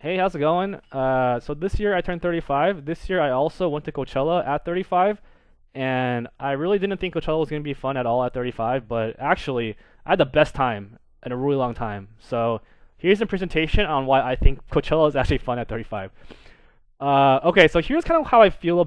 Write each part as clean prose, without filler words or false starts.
Hey, how's it going? So this year I turned 35. This year I also went to Coachella at 35, and I really didn't think Coachella was gonna be fun at all at 35, but actually I had the best time in a really long time. So here's a presentation on why I think Coachella is actually fun at 35. Okay, so here's kind of how I felt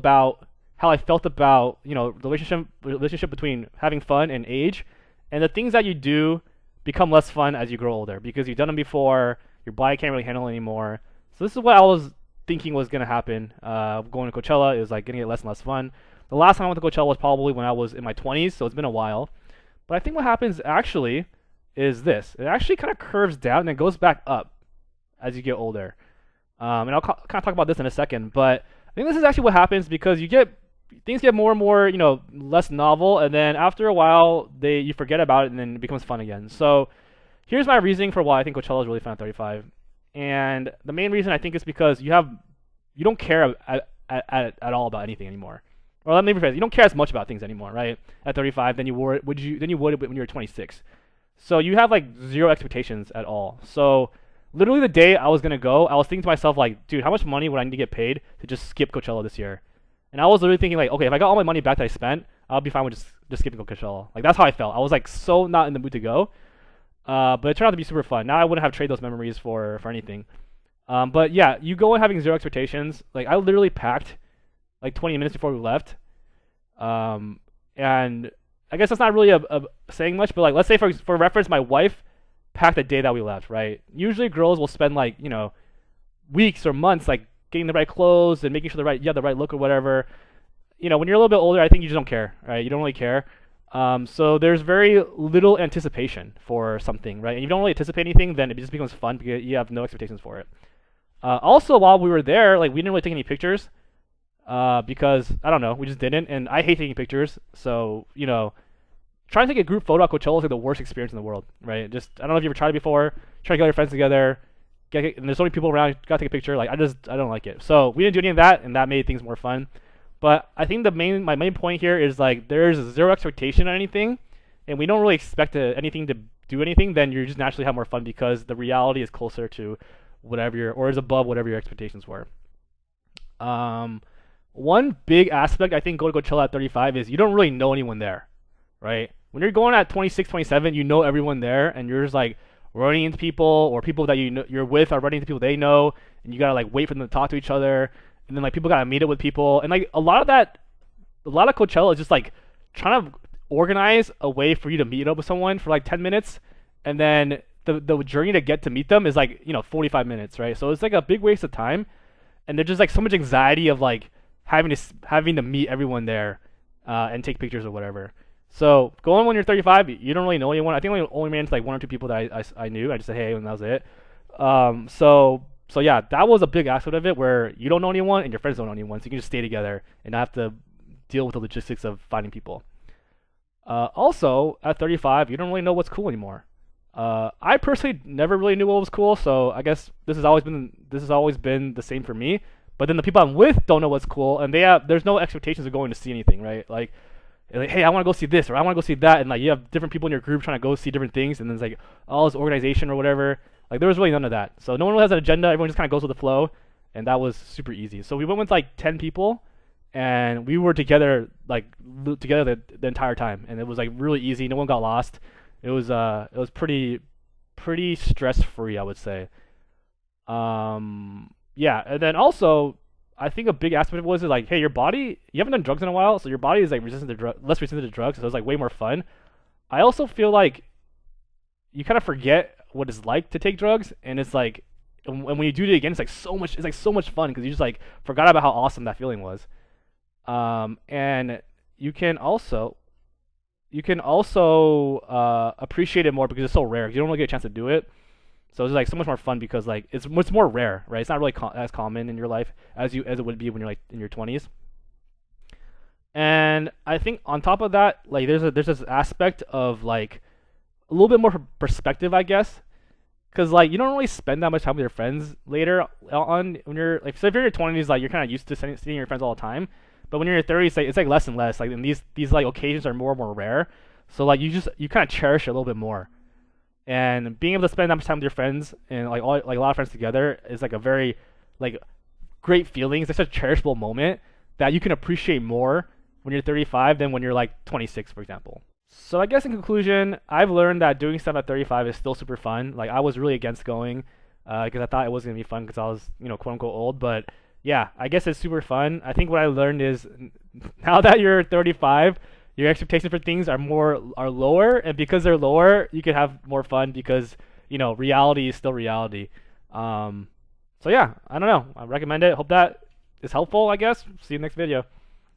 about the relationship between having fun and age, and the things that you do become less fun as you grow older because you've done them before. Your body can't really handle it anymore. So this is what I was thinking was gonna happen. Going to Coachella is like getting it less and less fun. The last time I went to Coachella was probably when I was in my 20s, so it's been a while. But I think what happens actually is this: it actually kind of curves down and then goes back up as you get older. And I'll kind of talk about this in a second, but I think this is actually what happens because things get more and more, less novel, and then after a while, you forget about it, and then it becomes fun again. So here's my reasoning for why I think Coachella is really fun at 35, and the main reason I think is because you don't care at all about anything anymore. Or let me rephrase: you don't care as much about things anymore, right? At 35, than you would when you were 26. So you have like zero expectations at all. So literally the day I was gonna go, I was thinking to myself like, dude, how much money would I need to get paid to just skip Coachella this year? And I was literally thinking like, okay, if I got all my money back that I spent, I'll be fine with just skipping Coachella. Like that's how I felt. I was like so not in the mood to go. But it turned out to be super fun. Now I wouldn't have traded those memories for anything. But yeah, you go in having zero expectations. Like I literally packed like 20 minutes before we left. And I guess that's not really a saying much, but like let's say for reference, my wife packed the day that we left. Right? Usually girls will spend like weeks or months like getting the right clothes and making sure the right look or whatever. When you're a little bit older, I think you just don't care. Right? You don't really care. So there's very little anticipation for something, right? And if you don't really anticipate anything, then it just becomes fun because you have no expectations for it. Also, while we were there, like we didn't really take any pictures because I don't know, we just didn't, and I hate taking pictures. So trying to take a group photo at Coachella is like the worst experience in the world, right? Just I don't know if you ever tried it before. Try to get all your friends together, and there's so many people around, you gotta take a picture. Like I don't like it. So we didn't do any of that, and that made things more fun. But I think my main point here is like there's zero expectation on anything, and we don't really expect anything to do anything. Then you just naturally have more fun because the reality is closer to or is above whatever your expectations were. Um, One big aspect I think go to Coachella at 35 is you don't really know anyone there, right? When you're going at 26, 27, you know everyone there, and you're just like running into people, or people that you're with are running into people they know, and you gotta like wait for them to talk to each other, and then like people gotta meet up with people, and like a lot of Coachella is just like trying to organize a way for you to meet up with someone for like 10 minutes, and then the journey to get to meet them is like 45 minutes, right? So it's like a big waste of time, and there's just like so much anxiety of like having to meet everyone there and take pictures or whatever. So going when you're 35, you don't really know anyone. I think I only ran into like one or two people that I knew. I just said hey, and that was it. So yeah, that was a big aspect of it where you don't know anyone and your friends don't know anyone, so you can just stay together and not have to deal with the logistics of finding people. Also, at 35, you don't really know what's cool anymore. I personally never really knew what was cool, so I guess this has always been the same for me. But then the people I'm with don't know what's cool, and there's no expectations of going to see anything, right? Like, hey, I want to go see this or I want to go see that, and like you have different people in your group trying to go see different things, and then there's like all this organization or whatever. Like there was really none of that. So no one really has an agenda. Everyone just kind of goes with the flow, and that was super easy. So we went with like 10 people, and we were together the entire time, and it was like really easy. No one got lost. It was pretty stress free, I would say. Yeah, and then also I think a big aspect of it was is like, hey, your body, you haven't done drugs in a while, so your body is like less resistant to drugs, so it's like way more fun. I also feel like you kind of forget what it's like to take drugs, and it's like, and when you do it again, it's like so much fun because you just like forgot about how awesome that feeling was. And you can also appreciate it more because it's so rare. You don't really get a chance to do it. So it's like so much more fun because like it's more rare, right? It's not really as common in your life as it would be when you're like in your 20s. And I think on top of that, like there's this aspect of like a little bit more perspective, I guess, because like you don't really spend that much time with your friends later on when you're like, so if you're in your 20s, like you're kind of used to seeing your friends all the time, but when you're in your 30s, like it's like less and less. Like and these like occasions are more and more rare, so like you kind of cherish it a little bit more. And being able to spend that much time with your friends and like all like a lot of friends together is like a very like great feeling. It's such a cherishable moment that you can appreciate more when you're 35 than when you're like 26, for example. So I guess in conclusion, I've learned that doing stuff at 35 is still super fun. Like I was really against going because I thought it wasn't gonna be fun because I was, quote unquote old. But yeah, I guess it's super fun. I think what I learned is now that you're 35, your expectations for things are lower, and because they're lower, you can have more fun because reality is still reality. Um, so yeah, I don't know. I recommend it. Hope that is helpful. I guess. See you next video.